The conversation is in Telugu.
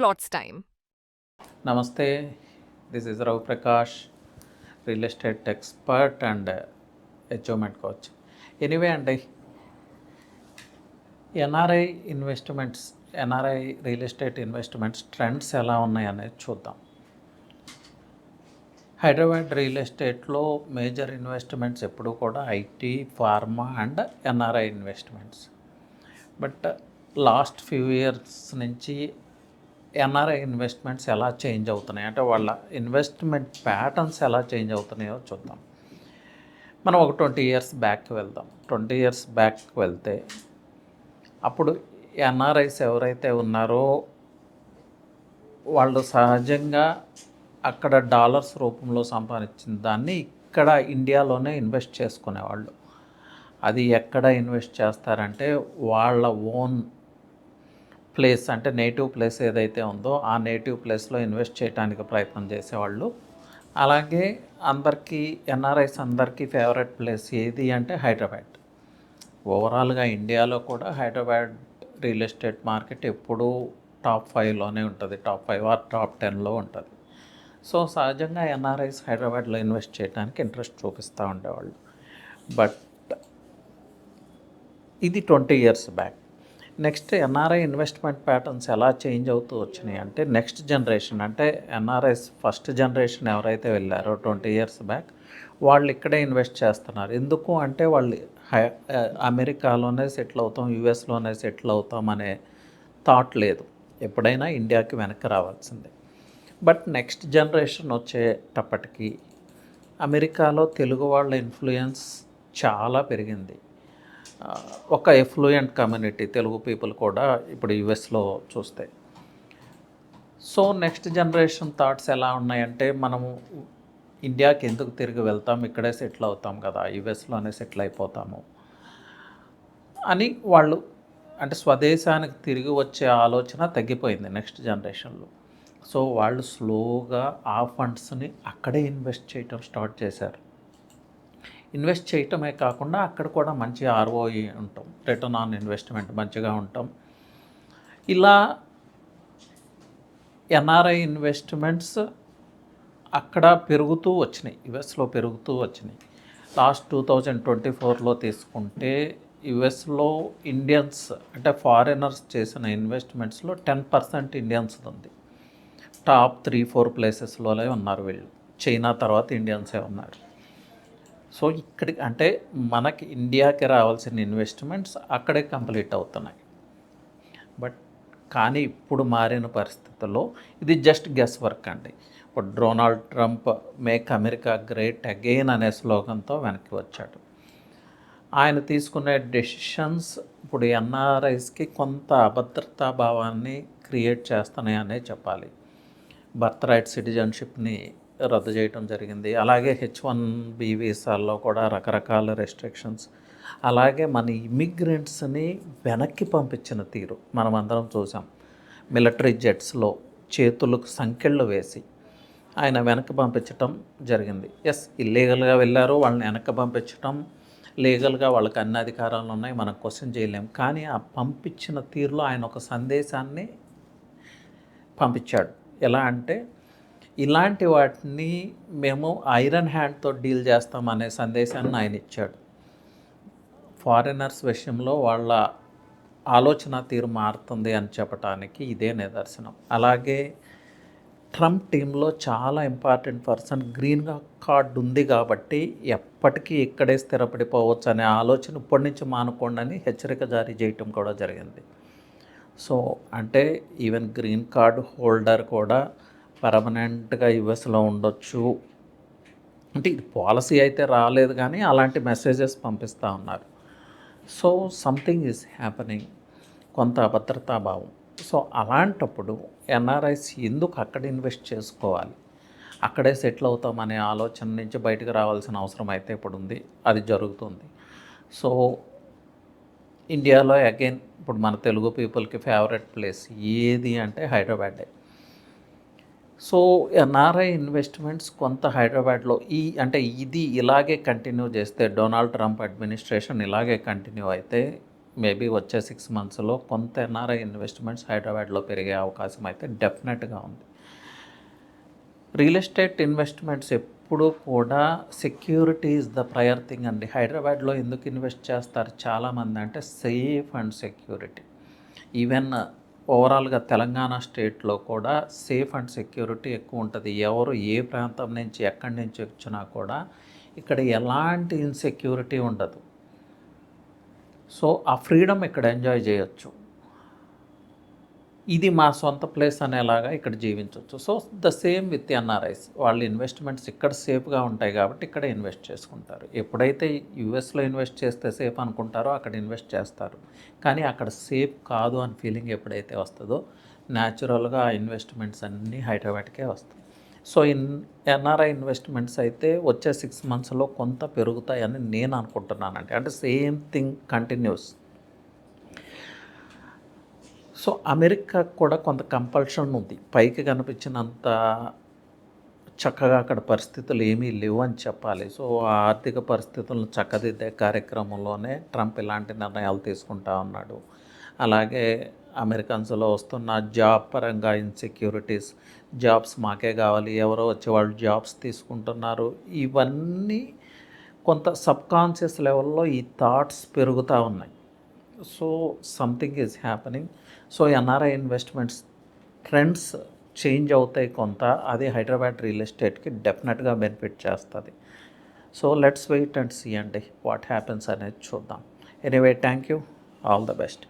plots time. Namaste, this is Rav Prakash, real estate expert and achievement coach. Anyway, NRI investments, NRI real estate investments trends ఎలా ఉన్నాయనేది చూద్దాం. హైదరాబాద్ రియల్ ఎస్టేట్లో మేజర్ ఇన్వెస్ట్మెంట్స్ ఎప్పుడూ కూడా IT, pharma and NRI investments. But last few years నుంచి ఎన్ఆర్ఐ ఇన్వెస్ట్మెంట్స్ ఎలా చేంజ్ అవుతున్నాయి అంటే వాళ్ళ ఇన్వెస్ట్మెంట్ ప్యాటర్న్స్ ఎలా చేంజ్ అవుతున్నాయో చూద్దాం. మనం ఒక 20 ఇయర్స్ బ్యాక్కి వెళ్దాం. 20 ఇయర్స్ బ్యాక్కి వెళ్తే అప్పుడు ఎన్ఆర్ఐస్ ఎవరైతే ఉన్నారో వాళ్ళు సహజంగా అక్కడ డాలర్స్ రూపంలో సంపాదించిన దాన్ని ఇక్కడ ఇండియాలోనే ఇన్వెస్ట్ చేసుకునేవాళ్ళు. అది ఎక్కడ ఇన్వెస్ట్ చేస్తారంటే వాళ్ళ ఓన్ ప్లేస్, అంటే నేటివ్ ప్లేస్ ఏదైతే ఉందో ఆ నేటివ్ ప్లేస్లో ఇన్వెస్ట్ చేయడానికి ప్రయత్నం చేసేవాళ్ళు. అలాగే అందరికీ ఎన్ఆర్ఐస్ అందరికీ ఫేవరెట్ ప్లేస్ ఏది అంటే హైదరాబాద్. ఓవరాల్గా ఇండియాలో కూడా హైదరాబాద్ రియల్ ఎస్టేట్ మార్కెట్ ఎప్పుడూ టాప్ 5లోనే ఉంటుంది, టాప్ 5 ఆర్ టాప్ 10లో ఉంటుంది. సో సహజంగా ఎన్ఆర్ఐస్ హైదరాబాద్లో ఇన్వెస్ట్ చేయడానికి ఇంట్రెస్ట్ చూపిస్తూ ఉండేవాళ్ళు. బట్ ఇది 20 years back. Next NRI investment patterns ఎలా చేంజ్ అవుతూ వచ్చినాయి అంటే నెక్స్ట్ జనరేషన్, అంటే ఎన్ఆర్ఐస్ ఫస్ట్ జనరేషన్ ఎవరైతే వెళ్ళారో 20 ఇయర్స్ బ్యాక్ వాళ్ళు ఇక్కడే ఇన్వెస్ట్ చేస్తున్నారు. ఎందుకు అంటే వాళ్ళు అమెరికాలోనే సెటిల్ అవుతాం, యూఎస్లోనే సెటిల్ అవుతాం అనే థాట్ లేదు. ఎప్పుడైనా ఇండియాకి వెనక్కి రావాల్సిందే. బట్ నెక్స్ట్ జనరేషన్ వచ్చేటప్పటికి అమెరికాలో తెలుగు వాళ్ళ ఇన్ఫ్లుయెన్స్ చాలా పెరిగింది. ఒక ఎఫ్లూయెంట్ కమ్యూనిటీ తెలుగు పీపుల్ కూడా ఇప్పుడు యుఎస్లో చూస్తే. సో నెక్స్ట్ జనరేషన్ థాట్స్ ఎలా ఉన్నాయంటే మనము ఇండియాకి ఎందుకు తిరిగి వెళ్తాం, ఇక్కడే సెటిల్ అవుతాం కదా, యుఎస్లోనే సెటిల్ అయిపోతాము అని వాళ్ళు, అంటే స్వదేశానికి తిరిగి వచ్చే ఆలోచన తగ్గిపోయింది నెక్స్ట్ జనరేషన్లో. సో వాళ్ళు స్లోగా ఆ ఫండ్స్ని అక్కడే ఇన్వెస్ట్ చేయటం స్టార్ట్ చేశారు. ఇన్వెస్ట్ చేయటమే కాకుండా అక్కడ కూడా మంచి ఆర్ఓఈ ఉంటాం, రిటర్న్ ఆన్ ఇన్వెస్ట్మెంట్ మంచిగా ఉంటాం. ఇలా ఎన్ఆర్ఐ ఇన్వెస్ట్మెంట్స్ అక్కడ పెరుగుతూ వచ్చినాయి, యుఎస్లో పెరుగుతూ వచ్చినాయి. లాస్ట్ 2024లో తీసుకుంటే యుఎస్లో ఇండియన్స్ అంటే ఫారినర్స్ చేసిన ఇన్వెస్ట్మెంట్స్లో 10% ఇండియన్స్ ఉంది. టాప్ 3-4 ప్లేసెస్లోనే ఉన్నారు వీళ్ళు. చైనా తర్వాత ఇండియన్సే ఉన్నారు. సో ఇక్కడికి అంటే మనకి ఇండియాకి రావాల్సిన ఇన్వెస్ట్మెంట్స్ అక్కడే కంప్లీట్ అవుతున్నాయి. బట్ కానీ ఇప్పుడు మారిన పరిస్థితుల్లో ఇది జస్ట్ గెస్ వర్క్ అండి. ఇప్పుడు Donald Trump make America great again అనే స్లోగన్తో వెనక్కి వచ్చాడు. ఆయన తీసుకునే డెసిషన్స్ ఇప్పుడు ఎన్ఆర్ఐస్కి కొంత అభద్రతా భావాన్ని క్రియేట్ చేస్తున్నాయనే చెప్పాలి. బర్త్ రైట్ సిటిజన్షిప్ని రద్దు చేయడం జరిగింది. అలాగే H1B వీసాల్లో కూడా రకరకాల రెస్ట్రిక్షన్స్, అలాగే మన ఇమిగ్రెంట్స్ని వెనక్కి పంపించిన తీరు మనం అందరం చూసాం. మిలిటరీ జెట్స్లో చేతులకు సంకెళ్ళు వేసి ఆయన వెనక్కి పంపించటం జరిగింది. ఎస్, ఇల్లీగల్గా వెళ్ళారు, వాళ్ళని వెనక్కి పంపించటం, లీగల్గా వాళ్ళకి అన్ని అధికారాలు ఉన్నాయి, మనం క్వశ్చన్ చేయలేం. కానీ ఆ పంపించిన తీరులో ఆయన ఒక సందేశాన్ని పంపించాడు. ఎలా అంటే ఇలాంటి వాటిని మేము ఐరన్ హ్యాండ్తో డీల్ చేస్తామనే సందేశాన్ని ఆయన ఇచ్చాడు. ఫారినర్స్ విషయంలో వాళ్ళ ఆలోచన తీరు మారుతుంది అని చెప్పడానికి ఇదే నిదర్శనం. అలాగే ట్రంప్ టీంలో చాలా ఇంపార్టెంట్ పర్సన్ గ్రీన్ కార్డ్ ఉంది కాబట్టి ఎప్పటికీ ఇక్కడే స్థిరపడిపోవచ్చు అనే ఆలోచన ఇప్పటి నుంచి మానుకోండి అని హెచ్చరిక జారీ చేయటం కూడా జరిగింది. సో అంటే ఈవెన్ గ్రీన్ కార్డ్ హోల్డర్ కూడా పర్మనెంట్గా యుఎస్లో ఉండొచ్చు అంటే ఇది పాలసీ అయితే రాలేదు, కానీ అలాంటి మెసేజెస్ పంపిస్తూ ఉన్నారు. సో సంథింగ్ ఈజ్ హ్యాపెనింగ్, కొంత అభద్రతా భావం. సో అలాంటప్పుడు ఎన్ఆర్ఐస్ ఎందుకు అక్కడ ఇన్వెస్ట్ చేసుకోవాలి, అక్కడే సెటిల్ అవుతామనే ఆలోచన నుంచి బయటకు రావాల్సిన అవసరం అయితే ఇప్పుడు ఉంది, అది జరుగుతుంది. సో ఇండియాలో అగైన్ ఇప్పుడు మన తెలుగు పీపుల్కి ఫేవరెట్ ప్లేస్ ఏది అంటే హైదరాబాదే. సో ఎన్ఆర్ఐ ఇన్వెస్ట్మెంట్స్ కొంత హైదరాబాద్లో ఇది ఇలాగే కంటిన్యూ చేస్తే, డొనాల్డ్ ట్రంప్ అడ్మినిస్ట్రేషన్ ఇలాగే కంటిన్యూ అయితే మేబీ వచ్చే 6 మంత్స్లో కొంత ఎన్ఆర్ఐ ఇన్వెస్ట్మెంట్స్ హైదరాబాద్లో పెరిగే అవకాశం అయితే డెఫినెట్గా ఉంది. రియల్ ఎస్టేట్ ఇన్వెస్ట్మెంట్స్ ఎప్పుడు కూడా security is the prior thing అండి. హైదరాబాద్లో ఎందుకు ఇన్వెస్ట్ చేస్తారు చాలామంది అంటే సేఫ్ అండ్ సెక్యూరిటీ. ఈవెన్ ఓవరాల్గా తెలంగాణ స్టేట్లో కూడా సేఫ్ అండ్ సెక్యూరిటీ ఎక్కువ ఉంటుంది. ఎవరు ఏ ప్రాంతం నుంచి ఎక్కడి నుంచి వచ్చినా కూడా ఇక్కడ ఎలాంటి ఇన్సెక్యూరిటీ ఉండదు. సో ఆ ఫ్రీడమ్ ఇక్కడ ఎంజాయ్ చేయొచ్చు. ఇది మా సొంత ప్లేస్ అనేలాగా ఇక్కడ జీవించవచ్చు. So the same with NRIs. వాళ్ళ ఇన్వెస్ట్మెంట్స్ ఇక్కడ సేఫ్గా ఉంటాయి కాబట్టి ఇక్కడ ఇన్వెస్ట్ చేసుకుంటారు. ఎప్పుడైతే యూఎస్లో ఇన్వెస్ట్ చేస్తే సేఫ్ అనుకుంటారో అక్కడ ఇన్వెస్ట్ చేస్తారు. కానీ అక్కడ సేఫ్ కాదు అని ఫీలింగ్ ఎప్పుడైతే వస్తుందో న్యాచురల్గా ఆ ఇన్వెస్ట్మెంట్స్ అన్నీ హైదరాబాద్కే వస్తాయి. సో ఎన్ఆర్ఐ ఇన్వెస్ట్మెంట్స్ అయితే వచ్చే 6 మంత్స్లో కొంత పెరుగుతాయని నేను అనుకుంటున్నానండి. అంటే సేమ్ థింగ్ కంటిన్యూస్. సో అమెరికాకు కూడా కొంత కంపల్షన్ ఉంది. పైకి కనిపించినంత చక్కగా అక్కడ పరిస్థితులు ఏమీ లేవు అని చెప్పాలి. సో ఆ ఆర్థిక పరిస్థితులను చక్కదిద్దే కార్యక్రమంలోనే ట్రంప్ ఇలాంటి నిర్ణయాలు తీసుకుంటా ఉన్నాడు. అలాగే అమెరికన్స్లో వస్తున్న జాబ్ పరంగా ఇన్సెక్యూరిటీస్, జాబ్స్ మాకే కావాలి, ఎవరో వచ్చే వాళ్ళు జాబ్స్ తీసుకుంటున్నారు, ఇవన్నీ కొంత సబ్కాన్షియస్ లెవెల్లో ఈ థాట్స్ పెరుగుతూ ఉన్నాయి. So something is happening. So NRI investments trends change అవుతాయి కొంత. అది హైదరాబాద్ రియల్ ఎస్టేట్కి డెఫినెట్గా బెనిఫిట్ చేస్తుంది. So let's wait and see అండి వాట్ హ్యాపెన్స్ అనేది చూద్దాం. Anyway thank you, all the best.